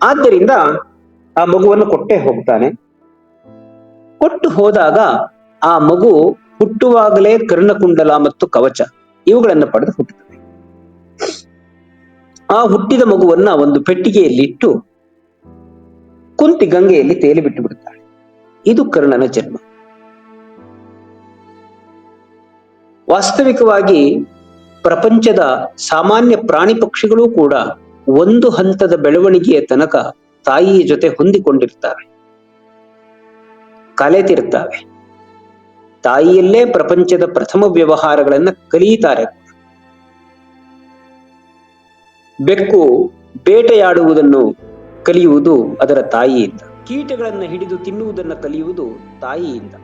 ಆದ್ದರಿಂದ ಆ ಮಗುವನ್ನು ಕೊಟ್ಟೆ ಹೋಗ್ತಾನೆ. ಕೊಟ್ಟು ಹೋದಾಗ ಆ ಮಗು ಹುಟ್ಟುವಾಗಲೇ ಕರ್ಣಕುಂಡಲ ಮತ್ತು ಕವಚ ಇವುಗಳನ್ನು ಪಡೆದು ಹುಟ್ಟುತ್ತದೆ. ಆ ಹುಟ್ಟಿದ ಮಗುವನ್ನ ಒಂದು ಪೆಟ್ಟಿಗೆಯಲ್ಲಿಟ್ಟು ಕುಂತಿ ಗಂಗೆಯಲ್ಲಿ ತೇಲಿ ಬಿಟ್ಟು ಬಿಡುತ್ತಾಳೆ. ಇದು ಕರ್ಣನ ಜನ್ಮ. ವಾಸ್ತವಿಕವಾಗಿ ಪ್ರಪಂಚದ ಸಾಮಾನ್ಯ ಪ್ರಾಣಿ ಪಕ್ಷಿಗಳೂ ಕೂಡ ಒಂದು ಹಂತದ ಬೆಳವಣಿಗೆಯ ತನಕ ತಾಯಿಯ ಜೊತೆ ಹೊಂದಿಕೊಂಡಿರ್ತಾರೆ, ಕಲೆತಿರ್ತಾವೆ. ತಾಯಿಯಲ್ಲೇ ಪ್ರಪಂಚದ ಪ್ರಥಮ ವ್ಯವಹಾರಗಳನ್ನ ಕಲಿಯುತ್ತಾರೆ. ಬೆಕ್ಕು ಬೇಟೆಯಾಡುವುದನ್ನು ಕಲಿಯುವುದು ಅದರ ತಾಯಿಯಿಂದ. ಕೀಟಗಳನ್ನು ಹಿಡಿದು ತಿನ್ನುವುದನ್ನು ಕಲಿಯುವುದು ತಾಯಿಯಿಂದ.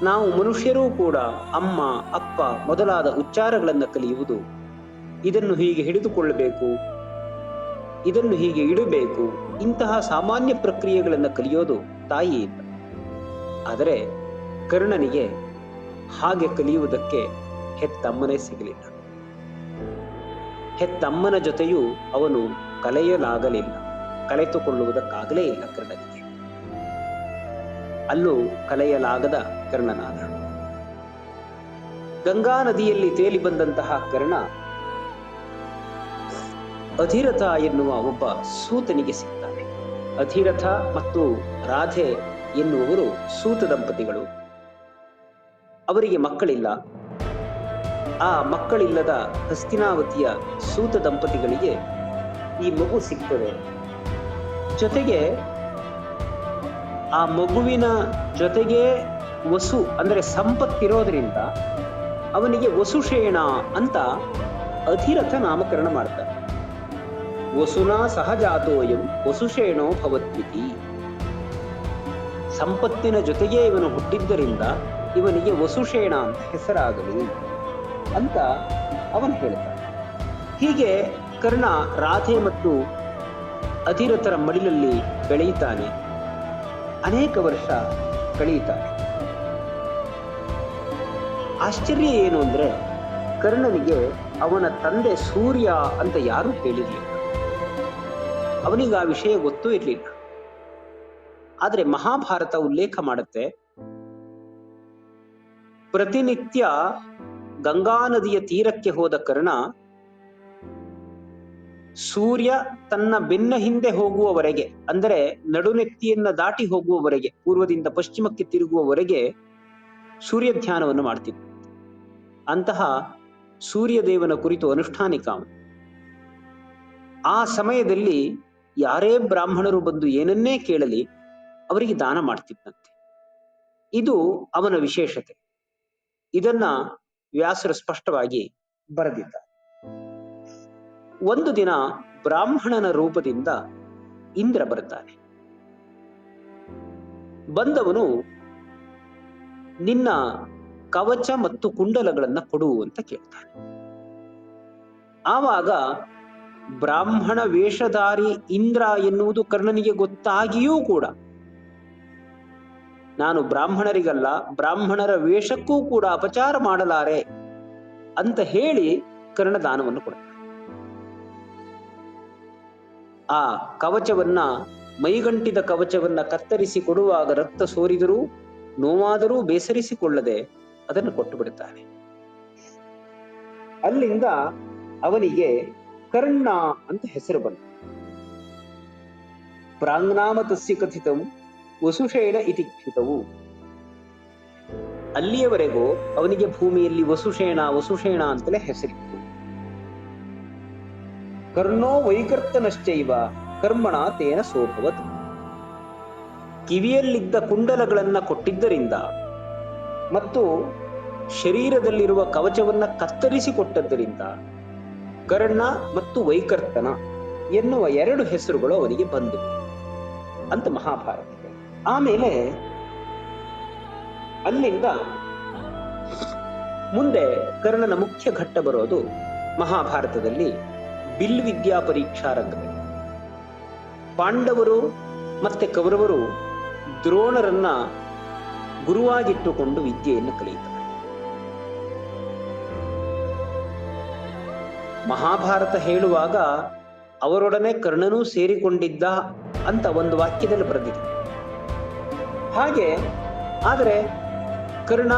ನಾವು ಮನುಷ್ಯರೂ ಕೂಡ ಅಮ್ಮ, ಅಪ್ಪ ಮೊದಲಾದ ಉಚ್ಚಾರಗಳನ್ನು ಕಲಿಯುವುದು ಇದನ್ನು ಹೀಗೆ ಹಿಡಿದುಕೊಳ್ಳಬೇಕು, ಇದನ್ನು ಹೀಗೆ ಇಡಬೇಕು, ಇಂತಹ ಸಾಮಾನ್ಯ ಪ್ರಕ್ರಿಯೆಗಳನ್ನು ಕಲಿಯೋದು ತಾಯಿಯಿಂದ. ಆದರೆ ಕರ್ಣನಿಗೆ ಹಾಗೆ ಕಲಿಯುವುದಕ್ಕೆ ಹೆತ್ತಮ್ಮನೇ ಸಿಗಲಿಲ್ಲ. ಹೆತ್ತಮ್ಮನ ಜೊತೆಯೂ ಅವನು ಕಲೆಯಲಾಗಲಿಲ್ಲ, ಕಲೆತುಕೊಳ್ಳುವುದಕ್ಕಾಗಲೇ ಇಲ್ಲ ಕರ್ಣನಿಗೆ. ಅಲ್ಲೂ ಕಲೆಯಲಾಗದ ಕರ್ಣನಾದ. ಗಂಗಾ ನದಿಯಲ್ಲಿ ತೇಲಿ ಬಂದಂತಹ ಕರ್ಣ ಅಧಿರಥ ಎನ್ನುವ ಒಬ್ಬ ಸೂತನಿಗೆ ಸಿಗ್ತಾನೆ. ಅಧಿರಥ ಮತ್ತು ರಾಧೆ ಎನ್ನುವರು ಸೂತ ದಂಪತಿಗಳು. ಅವರಿಗೆ ಮಕ್ಕಳಿಲ್ಲ. ಆ ಮಕ್ಕಳಿಲ್ಲದ ಹಸ್ತಿನಾವತಿಯ ಸೂತ ದಂಪತಿಗಳಿಗೆ ಈ ಮಗು ಸಿಗ್ತದೆ. ಜೊತೆಗೆ ಆ ಮಗುವಿನ ಜೊತೆಗೆ ವಸು ಅಂದ್ರೆ ಸಂಪತ್ತಿರೋದ್ರಿಂದ ಅವನಿಗೆ ವಸುಷೇಣ ಅಂತ ಅಧಿರಥ ನಾಮಕರಣ ಮಾಡ್ತಾರೆ. ವಸುನಾ ಸಹಜಾತೋಯಂ ವಸುಷೇಣೋ ಭವತ್ವಿತಿ. ಸಂಪತ್ತಿನ ಜೊತೆಗೆ ಇವನು ಹುಟ್ಟಿದ್ದರಿಂದ ಇವನಿಗೆ ವಸುಷೇಣ ಅಂತ ಹೆಸರಾಗಲಿ ಅಂತ ಅವನು ಹೇಳ್ತಾನೆ. ಹೀಗೆ ಕರ್ಣ ರಾಧೆ ಮತ್ತು ಅಧಿರಥರ ಮಡಿಲಲ್ಲಿ ಬೆಳೆಯುತ್ತಾನೆ. ಅನೇಕ ವರ್ಷ ಕಳೆಯುತ್ತಾನೆ. ಆಶ್ಚರ್ಯ ಏನು ಅಂದ್ರೆ ಕರ್ಣನಿಗೆ ಅವನ ತಂದೆ ಸೂರ್ಯ ಅಂತ ಯಾರೂ ಹೇಳಿರಲಿಲ್ಲ. ಅವನಿಗೆ ಆ ವಿಷಯ ಗೊತ್ತೂ ಇರಲಿಲ್ಲ. ಆದ್ರೆ ಮಹಾಭಾರತ ಉಲ್ಲೇಖ ಮಾಡುತ್ತೆ, ಪ್ರತಿನಿತ್ಯ ಗಂಗಾ ನದಿಯ ತೀರಕ್ಕೆ ಹೋದ ಕರ್ಣ ಸೂರ್ಯ ತನ್ನ ಬೆನ್ನ ಹಿಂದೆ ಹೋಗುವವರೆಗೆ, ಅಂದರೆ ನಡುನೆತ್ತಿಯನ್ನ ದಾಟಿ ಹೋಗುವವರೆಗೆ, ಪೂರ್ವದಿಂದ ಪಶ್ಚಿಮಕ್ಕೆ ತಿರುಗುವವರೆಗೆ ಸೂರ್ಯ ಧ್ಯಾನವನ್ನು ಮಾಡ್ತಿದ್ದ. ಅಂತಹ ಸೂರ್ಯದೇವನ ಕುರಿತು ಅನುಷ್ಠಾನಿಕ ಅವನು. ಆ ಸಮಯದಲ್ಲಿ ಯಾರೇ ಬ್ರಾಹ್ಮಣರು ಬಂದು ಏನನ್ನೇ ಕೇಳಲಿ ಅವರಿಗೆ ದಾನ ಮಾಡ್ತಿದ್ದಂತೆ. ಇದು ಅವನ ವಿಶೇಷತೆ. ಇದನ್ನ ವ್ಯಾಸರು ಸ್ಪಷ್ಟವಾಗಿ ಬರೆದಿದ್ದಾರೆ. ಒಂದು ದಿನ ಬ್ರಾಹ್ಮಣನ ರೂಪದಿಂದ ಇಂದ್ರ ಬರ್ತಾನೆ. ಬಂದವನು ನಿನ್ನ ಕವಚ ಮತ್ತು ಕುಂಡಲಗಳನ್ನ ಕೊಡು ಅಂತ ಕೇಳ್ತಾನೆ. ಆವಾಗ ಬ್ರಾಹ್ಮಣ ವೇಷಧಾರಿ ಇಂದ್ರ ಎನ್ನುವುದು ಕರ್ಣನಿಗೆ ಗೊತ್ತಾಗಿಯೂ ಕೂಡ ನಾನು ಬ್ರಾಹ್ಮಣರಿಗಲ್ಲ, ಬ್ರಾಹ್ಮಣರ ವೇಷಕ್ಕೂ ಕೂಡ ಅಪಚಾರ ಮಾಡಲಾರೆ ಅಂತ ಹೇಳಿ ಕರ್ಣ ದಾನವನ್ನು ಕೊಡ್ತಾನೆ. ಆ ಕವಚವನ್ನ, ಮೈಗಂಟಿದ ಕವಚವನ್ನ ಕತ್ತರಿಸಿ ಕೊಡುವಾಗ ರಕ್ತ ಸೋರಿದರೂ ನೋವಾದರೂ ಬೇಸರಿಸಿಕೊಳ್ಳದೆ ಅದನ್ನು ಕೊಟ್ಟು ಬಿಡುತ್ತಾನೆ. ಅಲ್ಲಿಂದ ಅವನಿಗೆ ಕರ್ಣ ಅಂತ ಹೆಸರು ಬಂತು. ಪ್ರಾಂಗ್ನಾಮ ತಸ್ಯ ಕಥಿತಂ ವಸುಷೇಣ ಇತಿ ಕ್ಷಿತವು. ಅಲ್ಲಿಯವರೆಗೂ ಅವನಿಗೆ ಭೂಮಿಯಲ್ಲಿ ವಸುಷೇಣ ವಸುಷೇಣ ಅಂತಲೇ ಹೆಸರಿತ್ತು. ಕರ್ಣೋ ವೈಕರ್ತನಶ್ಚೈವ ಕರ್ಮಣ ತೇನ ಸೋಭವತ್. ಕಿವಿಯಲ್ಲಿದ್ದ ಕುಂಡಲಗಳನ್ನ ಕೊಟ್ಟಿದ್ದರಿಂದ ಮತ್ತು ಶರೀರದಲ್ಲಿರುವ ಕವಚವನ್ನ ಕತ್ತರಿಸಿಕೊಟ್ಟದ್ದರಿಂದ ಕರ್ಣ ಮತ್ತು ವೈಕರ್ತನ ಎನ್ನುವ ಎರಡು ಹೆಸರುಗಳು ಅವನಿಗೆ ಬಂದವು ಅಂತ ಮಹಾಭಾರತ. ಆಮೇಲೆ ಅಲ್ಲಿಂದ ಮುಂದೆ ಕರ್ಣನ ಮುಖ್ಯ ಘಟ್ಟ ಬರೋದು ಮಹಾಭಾರತದಲ್ಲಿ ಬಿಲ್ವಿದ್ಯಾ ಪರೀಕ್ಷಾ ರಂಗದಲ್ಲಿ. ಪಾಂಡವರು ಮತ್ತೆ ಕೌರವರು ದ್ರೋಣರನ್ನ ಗುರುವಾಗಿಟ್ಟುಕೊಂಡು ವಿದ್ಯೆಯನ್ನು ಕಲಿಯುತ್ತಾರೆ. ಮಹಾಭಾರತ ಹೇಳುವಾಗ ಅವರೊಡನೆ ಕರ್ಣನೂ ಸೇರಿಕೊಂಡಿದ್ದ ಅಂತ ಒಂದು ವಾಕ್ಯದಲ್ಲಿ ಬರೆದಿದೆ. ಹಾಗೆ ಆದರೆ ಕರ್ಣ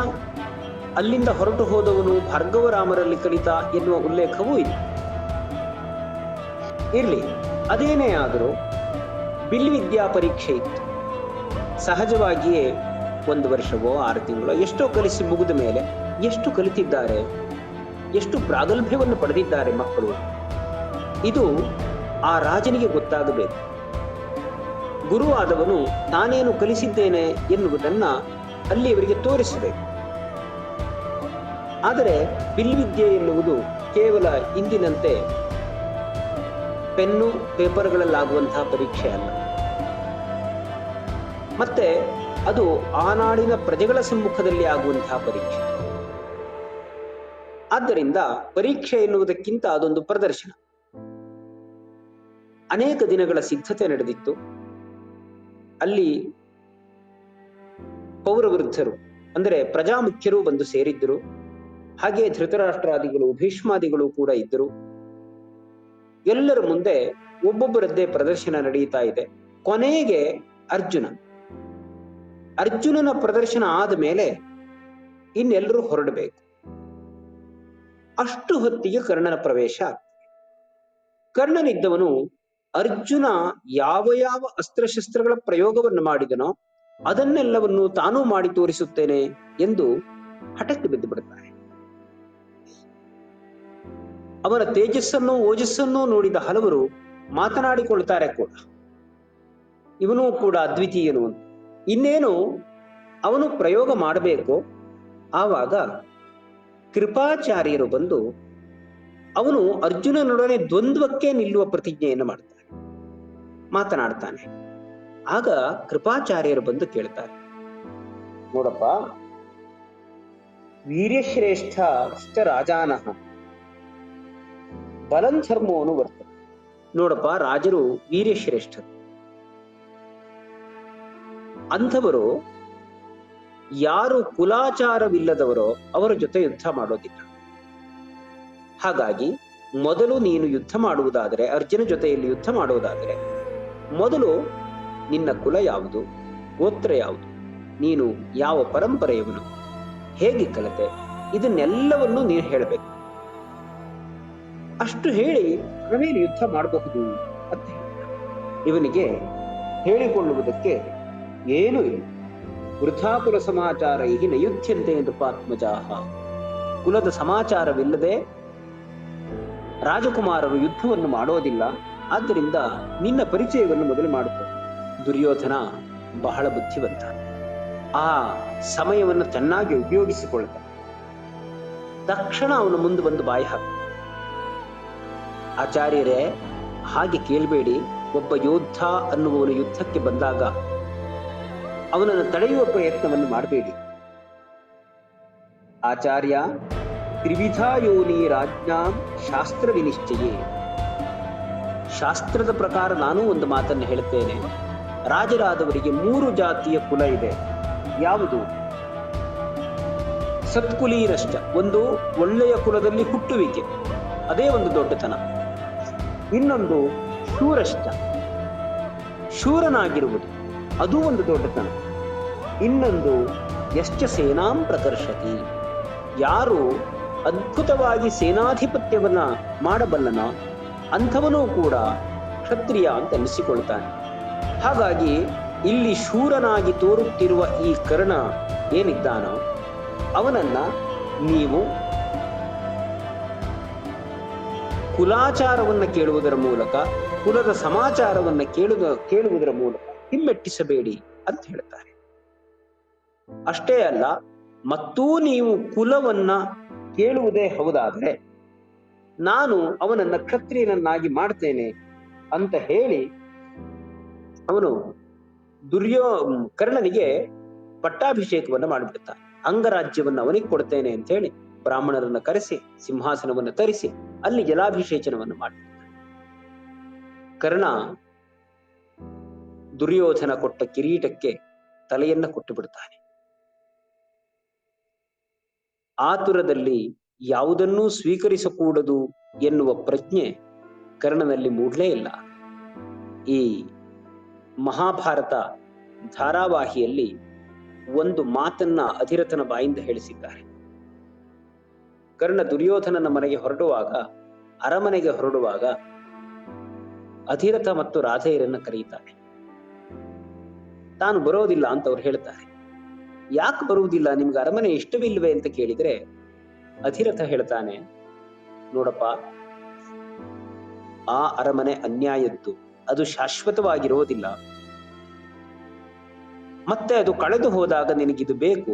ಅಲ್ಲಿಂದ ಹೊರಟು ಹೋದವನು ಭಾರ್ಗವರಾಮರಲ್ಲಿ ಕಲಿತ ಎನ್ನುವ ಉಲ್ಲೇಖವೂ ಇದೆ. ಇರ್ಲಿ, ಅದೇನೇ ಆದರೂ ಬಿಲ್ವಿದ್ಯಾ ಪರೀಕ್ಷೆ ಇತ್ತು. ಸಹಜವಾಗಿಯೇ 1 ವರ್ಷವೋ 6 ತಿಂಗಳೋ ಎಷ್ಟೋ ಕಲಿಸಿ ಮುಗಿದ ಮೇಲೆ ಎಷ್ಟು ಕಲಿತಿದ್ದಾರೆ, ಎಷ್ಟು ಪ್ರಾಗಲ್ಭ್ಯವನ್ನು ಪಡೆದಿದ್ದಾರೆ ಮಕ್ಕಳು, ಇದು ಆ ರಾಜನಿಗೆ ಗೊತ್ತಾಗಬೇಕು. ಗುರುವಾದವನು ತಾನೇನು ಕಲಿಸಿದ್ದೇನೆ ಎನ್ನುವುದನ್ನ ಅಲ್ಲಿ ಅವರಿಗೆ ತೋರಿಸಬೇಕು. ಆದರೆ ಬಿಲ್ವಿದ್ಯೆ ಎನ್ನುವುದು ಕೇವಲ ಇಂದಿನಂತೆ ಪೆನ್ನು ಪೇಪರ್ಗಳಲ್ಲಾಗುವಂತಹ ಪರೀಕ್ಷೆ ಅಲ್ಲ. ಮತ್ತೆ ಅದು ಆ ನಾಡಿನ ಪ್ರಜೆಗಳ ಸಮ್ಮುಖದಲ್ಲಿ ಆಗುವಂತಹ ಪರೀಕ್ಷೆ. ಆದ್ದರಿಂದ ಪರೀಕ್ಷೆ ಎನ್ನುವುದಕ್ಕಿಂತ ಅದೊಂದು ಪ್ರದರ್ಶನ. ಅನೇಕ ದಿನಗಳ ಸಿದ್ಧತೆ ನಡೆದಿತ್ತು. ಅಲ್ಲಿ ಪೌರವೃದ್ಧರು ಅಂದರೆ ಪ್ರಜಾಮುಖ್ಯರು ಬಂದು ಸೇರಿದ್ದರು. ಹಾಗೆ ಧೃತರಾಷ್ಟ್ರಾದಿಗಳು, ಭೀಷ್ಮಾದಿಗಳು ಕೂಡ ಇದ್ದರು. ಎಲ್ಲರ ಮುಂದೆ ಒಬ್ಬೊಬ್ಬರದ್ದೇ ಪ್ರದರ್ಶನ ನಡೆಯುತ್ತಾ ಇದೆ. ಕೊನೆಗೆ ಅರ್ಜುನನ ಪ್ರದರ್ಶನ ಆದ ಮೇಲೆ ಇನ್ನೆಲ್ಲರೂ ಹೊರಡಬೇಕು. ಅಷ್ಟು ಹೊತ್ತಿಗೆ ಕರ್ಣನ ಪ್ರವೇಶ. ಕರ್ಣನಿದ್ದವನು ಅರ್ಜುನ ಯಾವ ಯಾವ ಅಸ್ತ್ರಶಸ್ತ್ರಗಳ ಪ್ರಯೋಗವನ್ನು ಮಾಡಿದನೋ ಅದನ್ನೆಲ್ಲವನ್ನು ತಾನೂ ಮಾಡಿ ತೋರಿಸುತ್ತೇನೆ ಎಂದು ಹಠಕ್ಕೆ ಬಿದ್ದು ಬಿಡುತ್ತಾನೆ. ಅವನ ತೇಜಸ್ಸನ್ನು ಓಜಸ್ಸನ್ನು ನೋಡಿದ ಹಲವರು ಮಾತನಾಡಿಕೊಳ್ತಾರೆ ಕೂಡ, ಇವನು ಕೂಡ ಅದ್ವಿತೀಯನು. ಇನ್ನೇನು ಅವನು ಪ್ರಯೋಗ ಮಾಡಬೇಕು. ಆವಾಗ ಕೃಪಾಚಾರ್ಯರು ಬಂದು ಅವನು ಅರ್ಜುನನೊಡನೆ ದ್ವಂದ್ವಕ್ಕೆ ನಿಲ್ಲುವ ಪ್ರತಿಜ್ಞೆಯನ್ನು ಮಾತನಾಡ್ತಾನೆ. ಆಗ ಕೃಪಾಚಾರ್ಯರು ಬಂದು ಕೇಳ್ತಾರೆ, ನೋಡಪ್ಪ, ವೀರ್ಯಶ್ರೇಷ್ಠ ರಾಜಾನಃ ಬಲಂಧರ್ಮೋನು ವರ್ತನೆ. ನೋಡಪ್ಪ, ರಾಜರು ವೀರ್ಯಶ್ರೇಷ್ಠರು. ಅಂಥವರು ಯಾರು ಕುಲಾಚಾರವಿಲ್ಲದವರೋ ಅವರ ಜೊತೆ ಯುದ್ಧ ಮಾಡೋದಿಲ್ಲ. ಹಾಗಾಗಿ ಮೊದಲು ನೀನು ಯುದ್ಧ ಮಾಡುವುದಾದರೆ, ಅರ್ಜುನ ಜೊತೆಯಲ್ಲಿ ಯುದ್ಧ ಮಾಡುವುದಾದರೆ, ಮೊದಲು ನಿನ್ನ ಕುಲ ಯಾವುದು, ಗೋತ್ರ ಯಾವುದು, ನೀನು ಯಾವ ಪರಂಪರೆಯವನು, ಹೇಗೆ ಕಲಿತೆ, ಇದನ್ನೆಲ್ಲವನ್ನು ನೀನು ಹೇಳಬೇಕು. ಅಷ್ಟು ಹೇಳಿ ಆಮೇಲೆ ಯುದ್ಧ ಮಾಡಬಹುದು ಅಂತ ಹೇಳ್ತಾರೆ. ಇವನಿಗೆ ಹೇಳಿಕೊಳ್ಳುವುದಕ್ಕೆ ಏನೂ ಇಲ್ಲ. ವೃಥಾಕುಲ ಸಮಾಚಾರ ಈಗ ನಯುಧ್ಯಂತೆ ನೃಪಾತ್ಮಜಾಹ. ಕುಲದ ಸಮಾಚಾರವಿಲ್ಲದೆ ರಾಜಕುಮಾರರು ಯುದ್ಧವನ್ನು ಮಾಡೋದಿಲ್ಲ. ಆದ್ದರಿಂದ ನಿನ್ನ ಪರಿಚಯವನ್ನು ಮೊದಲು ಮಾಡಿಕೊ. ದುರ್ಯೋಧನ ಬಹಳ ಬುದ್ಧಿವಂತ. ಆ ಸಮಯವನ್ನು ಚೆನ್ನಾಗಿ ಉಪಯೋಗಿಸಿಕೊಳ್ತಾನೆ. ತಕ್ಷಣ ಅವನು ಮುಂದೆ ಬಂದು ಬಾಯಿ ಹಾಕ, ಆಚಾರ್ಯರೇ, ಹಾಗೆ ಕೇಳಬೇಡಿ. ಒಬ್ಬ ಯೋಧ ಅನ್ನುವವನು ಯುದ್ಧಕ್ಕೆ ಬಂದಾಗ ಅವನನ್ನು ತಡೆಯುವ ಪ್ರಯತ್ನವನ್ನು ಮಾಡಬೇಡಿ. ಆಚಾರ್ಯ, ತ್ರಿವಿಧಾ ಯೋನಿ ರಾಜ್ಞಾಂ ಶಾಸ್ತ್ರ ವಿನಿಶ್ಚಯೇ. ಶಾಸ್ತ್ರದ ಪ್ರಕಾರ ನಾನು ಒಂದು ಮಾತನ್ನು ಹೇಳುತ್ತೇನೆ. ರಾಜರಾದವರಿಗೆ 3 ಜಾತಿಯ ಕುಲ ಇದೆ. ಯಾವುದು? ಸತ್ಕುಲೀರಷ್ಟ, ಒಂದು ಒಳ್ಳೆಯ ಕುಲದಲ್ಲಿ ಹುಟ್ಟುವಿಕೆ, ಅದೇ ಒಂದು ದೊಡ್ಡತನ. ಇನ್ನೊಂದು ಶೂರಷ್ಟ, ಶೂರನಾಗಿರುವುದು, ಅದೂ ಒಂದು ದೊಡ್ಡತನ. ಇನ್ನೊಂದು ಯಶ್ಚ ಸೇನಾಂ ಪ್ರಕರ್ಷತಿ, ಯಾರು ಅದ್ಭುತವಾಗಿ ಸೇನಾಧಿಪತ್ಯವನ್ನ ಮಾಡಬಲ್ಲನೋ ಅಂಥವನೂ ಕೂಡ ಕ್ಷತ್ರಿಯ ಅಂತ ಅನಿಸಿಕೊಳ್ತಾನೆ. ಹಾಗಾಗಿ ಇಲ್ಲಿ ಶೂರನಾಗಿ ತೋರುತ್ತಿರುವ ಈ ಕರ್ಣ ಏನಿದ್ದಾನೋ ಅವನನ್ನ ನೀವು ಕುಲಾಚಾರವನ್ನ ಕೇಳುವುದರ ಮೂಲಕ, ಕುಲದ ಸಮಾಚಾರವನ್ನ ಕೇಳುವುದರ ಮೂಲಕ ಹಿಮ್ಮೆಟ್ಟಿಸಬೇಡಿ ಅಂತ ಹೇಳ್ತಾರೆ. ಅಷ್ಟೇ ಅಲ್ಲ, ಮತ್ತೂ ನೀವು ಕುಲವನ್ನ ಕೇಳುವುದೇ ಹೌದಾದ್ರೆ ನಾನು ಅವನನ್ನ ಕ್ಷತ್ರಿಯನನ್ನಾಗಿ ಮಾಡ್ತೇನೆ ಅಂತ ಹೇಳಿ ಅವನು ಕರ್ಣನಿಗೆ ಪಟ್ಟಾಭಿಷೇಕವನ್ನು ಮಾಡಿಬಿಡ್ತಾನೆ. ಅಂಗರಾಜ್ಯವನ್ನು ಅವನಿಗೆ ಕೊಡ್ತೇನೆ ಅಂತ ಹೇಳಿ ಬ್ರಾಹ್ಮಣರನ್ನ ಕರೆಸಿ ಸಿಂಹಾಸನವನ್ನು ತರಿಸಿ ಅಲ್ಲಿ ಜಲಾಭಿಷೇಚನವನ್ನು ಮಾಡಿಬಿಡ್ತಾನೆ. ಕರ್ಣ ದುರ್ಯೋಧನ ಕೊಟ್ಟ ಕಿರೀಟಕ್ಕೆ ತಲೆಯನ್ನ ಕೊಟ್ಟು ಬಿಡ್ತಾನೆ. ಆತುರದಲ್ಲಿ ಯಾವುದನ್ನೂ ಸ್ವೀಕರಿಸಕೂಡದು ಎನ್ನುವ ಪ್ರಜ್ಞೆ ಕರ್ಣನಲ್ಲಿ ಮೂಡ್ಲೇ ಇಲ್ಲ. ಈ ಮಹಾಭಾರತ ಧಾರಾವಾಹಿಯಲ್ಲಿ ಒಂದು ಮಾತನ್ನ ಅಧಿರಥನ ಬಾಯಿಂದ ಹೇಳಿಸಿದ್ದಾರೆ. ಕರ್ಣ ದುರ್ಯೋಧನನ ಮನೆಗೆ ಹೊರಡುವಾಗ, ಅರಮನೆಗೆ ಹೊರಡುವಾಗ ಅಧಿರಥ ಮತ್ತು ರಾಧೆಯರನ್ನ ಕರೆಯುತ್ತಾನೆ. ತಾನು ಬರೋದಿಲ್ಲ ಅಂತ ಅವ್ರು ಹೇಳ್ತಾರೆ. ಯಾಕೆ ಬರುವುದಿಲ್ಲ, ನಿಮ್ಗೆ ಅರಮನೆ ಇಷ್ಟವಿಲ್ವೇ ಅಂತ ಕೇಳಿದ್ರೆ ಅಧಿರಥ ಹೇಳ್ತಾನೆ, ನೋಡಪ್ಪ, ಆ ಅರಮನೆ ಅನ್ಯಾಯದ್ದು, ಅದು ಶಾಶ್ವತವಾಗಿರೋದಿಲ್ಲ. ಮತ್ತೆ ಅದು ಕಳೆದು ಹೋದಾಗ ನಿನಗಿದು ಬೇಕು,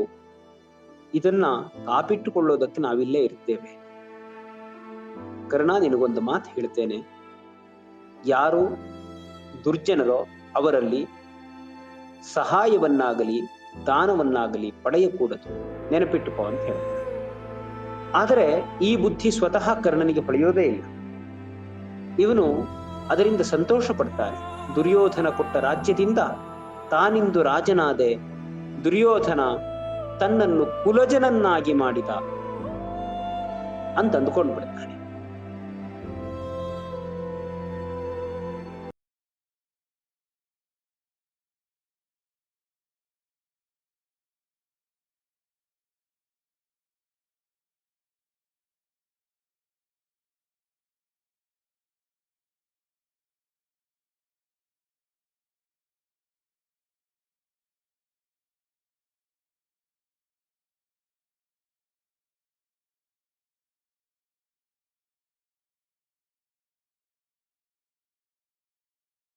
ಇದನ್ನ ಕಾಪಿಟ್ಟುಕೊಳ್ಳೋದಕ್ಕೆ ನಾವಿಲ್ಲೇ ಇರ್ತೇವೆ. ಕರ್ಣ, ನಿನಗೊಂದು ಮಾತು ಹೇಳ್ತೇನೆ, ಯಾರು ದುರ್ಜನರೋ ಅವರಲ್ಲಿ ಸಹಾಯವನ್ನಾಗಲಿ ದಾನವನ್ನಾಗಲಿ ಪಡೆಯಕೂಡದು, ನೆನಪಿಟ್ಟುಕೋ ಅಂತ ಹೇಳ್ತಾರೆ. ಆದರೆ ಈ ಬುದ್ಧಿ ಸ್ವತಃ ಕರ್ಣನಿಗೆ ಪಡೆಯೋದೇ ಇಲ್ಲ. ಇವನು ಅದರಿಂದ ಸಂತೋಷ ಪಡ್ತಾನೆ. ದುರ್ಯೋಧನ ಕೊಟ್ಟ ರಾಜ್ಯದಿಂದ ತಾನಿಂದು ರಾಜನಾದೆ, ದುರ್ಯೋಧನ ತನ್ನನ್ನು ಕುಲಜನನ್ನಾಗಿ ಮಾಡಿದ ಅಂತ ಅಂದುಕೊಂಡು ಬಿಡ್ತಾನೆ.